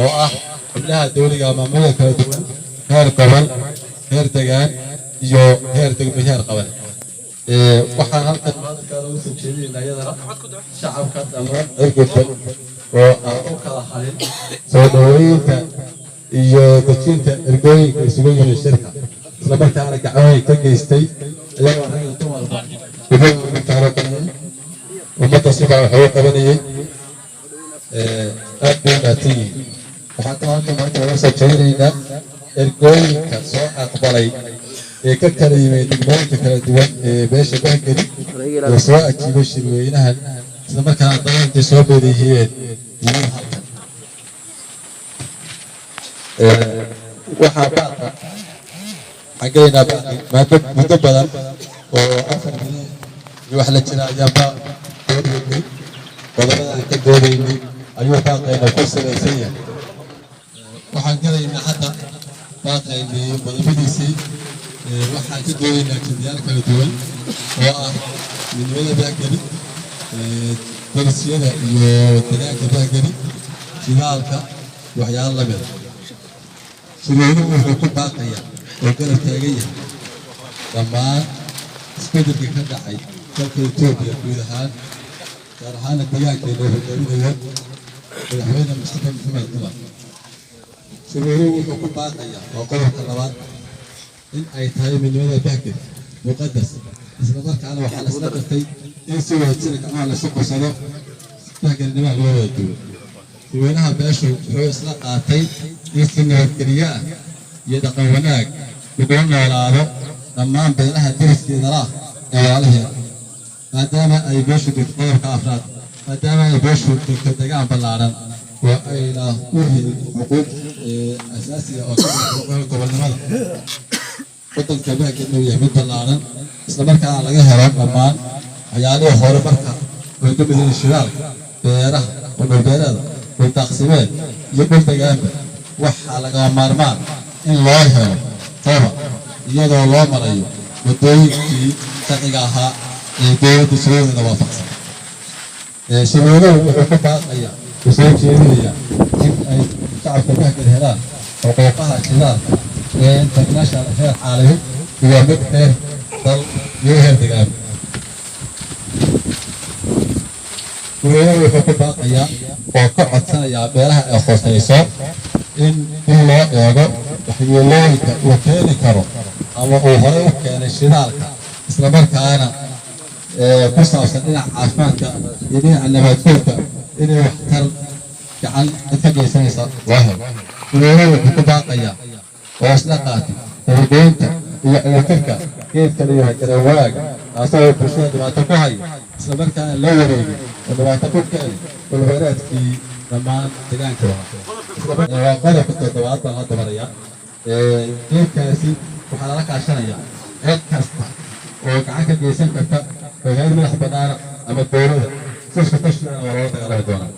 oo ah xubnaha dowliga maamulka kala duwan heer gobol heer deegaan iyo heer degmo heer qaban waxaan halkan maanta ugu soo jeedinaynaa iyadana shacabka dhammaan ergeysan oo aan u kala harin soo dhaweynta iyo dejinta ergooyinka isugu yimid shirka isla markaana gacmahay ka geystay iyagoo rag iyo dumarba ugu taalogalayay ummadda sidaa waxay u qabanayay aad bay umaadsan yihiin waxaan kaloo halkan maanta uga soo jeedinaynaa ergooyinka soo aqbalay ee ka kala yimid degmooyinka kala duwan ee beesha bahgeli oo soo ajiibay shirweynahan isla markaana dagaalkii soo beedeeyeen yihiin halkan waxaa baaqa xaggeynaa baaqi muddo badan oo 4 bilood iyo wax la jira ayaa baaq doodaynay qodobadaan ka doodaynay ayuu baaqayna ku salaysan yahay waxaan galaynaa hadda baaqaynay qodobadiisii waxaan ka doodaynaa kadiyaal kala duwan oo ah midnimada bahgeli darisyada iyo deegaanka bahgeli shidaalka waxyaalo lamid shirweynuhu wuxuu ku baaqayaa oo garab taagan yahay dhammaan isbedelka ka dhacay dalka Itoobiya guud ahaan gaar ahaan deegaankeena hogaaminaya madaxweyne Mustafa Maxamed Cumar shirweynuhu wuxuu ku baaqayaa oo qodobka labaad in ay tahay midnimada bahgeli muqadas isla markaana waxaa la isla gartay in si wadajir gacmaha laysu qabsado bahgelnimaha loo wada duwo shirweynaha beeshu wuxuu isla qaatay in si nabadgelyo ah iyo dhaqan wanaag lagu noolaado dhammaan beelaha deriskeeda lah ee walaalaheeda maadaama ay beeshu degto qodobka afraad maadaama ay beeshu degto deegaan ballaaran oo ayna u helin xuquuq asaasiga oo ka mid gobolnimada waddanka bahgeli uu yahay mid ballaaran isla markaana laga helo dhammaan waxyaalihii hore marka oo ka mid yihiin shidaalka beeraha oo dhulbeereeda dhul daaqsimeed iyo dhul deegaanba waxaa lagama maarmaan in loo helo toba iyadoo loo marayo waddooyinkii sharciga ahaa ee dowladda shuruucdeeda waafaqsan shirweynuhu wuxuu ku baaqayaa oo soo jeedinayaa in ay shacabka bahgeli helaan xuquuqaha shidaalka ee international heer caalami iyo mid heer dal iyo heer deegaan shirweynuhu wuxuu ku baaqayaa oo ka codsanayaa beelaha ay hooseyso in loo eego waxyeelooyinka uu keeni karo ama uu horey u keenay shidaalka isla markaana ku saabsan dhinaca caafimaadka iyo dhinaca nabaadguurka inay waxtar gacan ka geysanaysa loo helo shirweynuhu wuxuu ku baaqayaa oo isla qaatay dabageynta iyo ciyaartirka geedka la yidhaha garawaaga taasoo bulshada dhibaato ku hayo isla markaana loo wareegay oo dhibaato ku keenay dhulbeereedkii dhammaan deegaanka waa qodobka toddobaad baan hadda marayaa geedkaasi waxaa lala kaashanayaa cid kasta oo gacan ka geysan karta hay'ad madax bannaana ama dowladda siska tashana waa loola dagaalami doonaa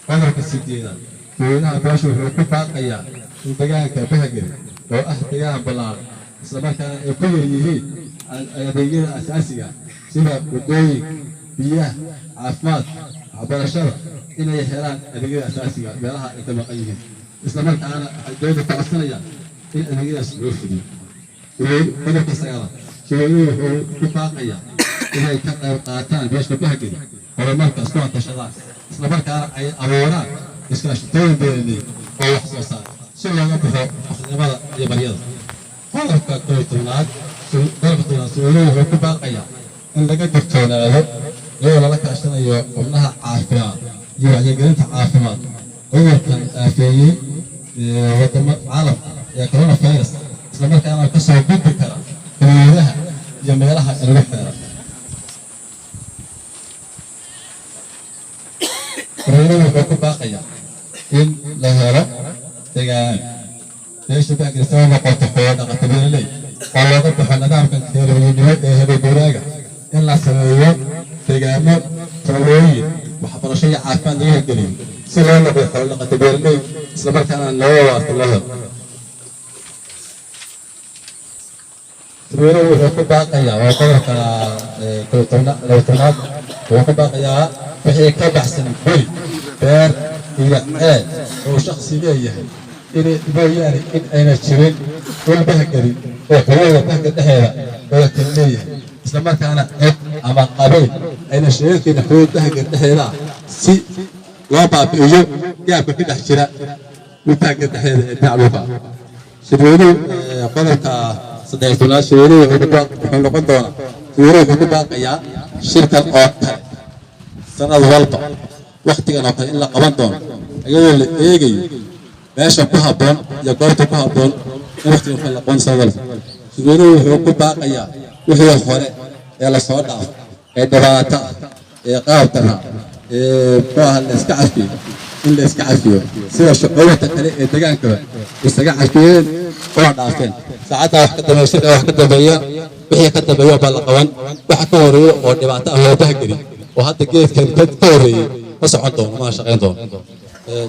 qodobka 8 shirweynaha beeshu wuxuu ku baaqayaa in deegaanka bahgeli oo ah deegaan ballaaran isla markaana ay ku yar yihiin adeegyada asaasiga sida waddooyinka biyaha caafimaad waxbarashada inay helaan adeegyada asaasiga meelaha ay ka maqan yihiin isla markaana waxay dowladda ka codsanayaan in adeegyadaas loo fuliyo qodobka 9 shirweynuhu wuxuu ku baaqayaa inay ka qayb qaataan beesha bahgeli horumarka isku hatashadaan isla markaana ay abuuraan iskaashatooyin beeraley oo wax soo saar si looga baxo waxnimada iyo baryada qodobka 11aad shirweynuhu wuxuu ku baaqayaa in laga digtoonaado iyadoo lala kaashanayo xubnaha caafimaad iyo wacyigelinta caafimaad cudurkan aafeeyey wadamo caalamka ee coronavirus isla markaana kasoo gudbi kara xuduudaha iyo meelaha inagu xeeran shirweynuhu wuxuu ku baaqayaa in la helo deegaan beesha bahgeli soo noqoto xoolo dhaqato beeraley oo looga baxo nidaamka reerweynimo ee hebeguuraaga in la sameeyo deegaano talooyin waxbarasho iyo caafimaad laga hirgeliyo si loo noqdo xoolo dhaqato beeraley isla markaana loo waarto loo helo shirweynuhu wuxuu ku baaqayaa waa qodobka 12aad wuxuu ku baaqayaa wixii ka baxsan guri beer هي عاد أو شخص ليه إن بيان إن أنا شرين والبهجري وحوالي بهجر هذا ولكن ليه إسلام كان عاد أما قبيل أنا شرين كنا حوالي بهجر هذا سي وابا بيجو جاب كده شراء وبهجر هذا معروفة شريني قلت صديقنا شريني وحنا قدونا شريني وحنا قيا شركة أوكر سنة والبا وقت كان أوكر إلا قبضون أيوة إيجي ماشى كهبون يقولت كهبون وقت كان لقون سوالف شريني وحنا قيا وهي الخورة يلا صودا الدراتا قاوتنا كوها الإسكافي الإسكافي سوى شقوة تكلي دجان كذا إسكافيين كوها دافين ساعتها واحد ماشي واحد بيا وهي كتب بيا بالقوان واحد كوري ودبعته هو تهجري وهذا كيف كان كوري بس عندهم ما شغلهم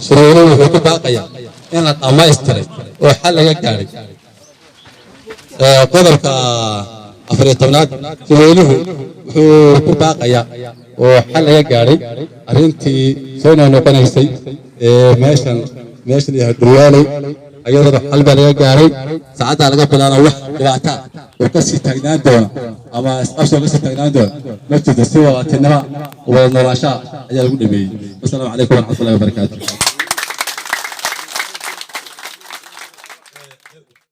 شريرين في باقية إن ما يستري وحل يقاري قدرك أفريقيا شريرين في باقية وحل يقاري أرنتي سوينا نقنيسي ماشان يهدريالي أيضا حل بالي قاري ساعتها لقى بلانا وح دبعتها وكسي تجنان دون أما أشوف كسي تجنان دون نفس السوى وتنما والنراشة أجل كل بي. والسلام عليكم ورحمة الله وبركاته.